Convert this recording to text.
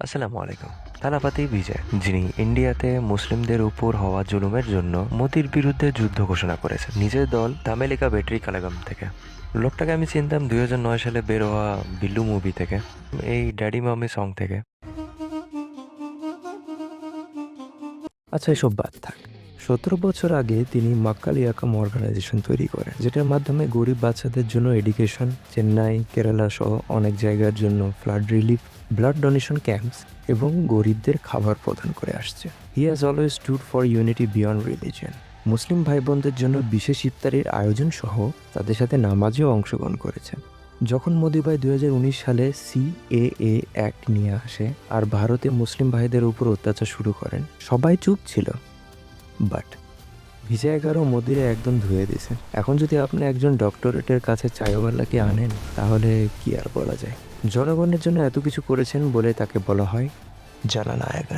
আসসালামু আলাইকুম। থালাপাতি বিজয়, যিনি ইন্ডিয়াতে মুসলিমদের উপর হওয়া জুলুমের জন্য মোদির বিরুদ্ধে যুদ্ধ ঘোষণা করেছেন নিজের দল তামেলিকা ব্যাটারি কালাগাম থেকে। লোকটাকে আমি চিনতাম 2009 সালে বের হওয়া বিল্লু মুভি থেকে, এই ড্যাডি মামি সং থেকে। আচ্ছা, এসব বাদ থাক। 17 বছর আগে তিনি মাক্কালিয়াকাম অর্গানাইজেশন তৈরি করেন, যেটার মাধ্যমে গরিব বাচ্চাদের জন্য এডুকেশন, চেন্নাই, কেরালা সহ অনেক জায়গার জন্য flood relief, blood donation camps এবং গরিবদের খাবার প্রদান করে আসছে। He has always stood for unity beyond religion. Muslim ভাই বোনদের জন্য বিশেষ ইফতারির আয়োজন সহ তাদের সাথে নামাজেও অংশগ্রহণ করেছেন। যখন মোদি ভাই 2019 সালে সিএএ অ্যাক্ট নিয়ে আসে আর ভারতে মুসলিম ভাইদের উপর অত্যাচার শুরু করেন, সবাই চুপ ছিল। বাট ভিজয় এগারো মোদিরে একদম ধুয়ে দিয়েছে। এখন যদি আপনি একজন ডক্টরেটের কাছে চায়ওয়ালাকে আনেন, তাহলে কি আর বলা যায়। জনগণের জন্য এত কিছু করেছেন বলে তাকে বলা হয় জননায়ক।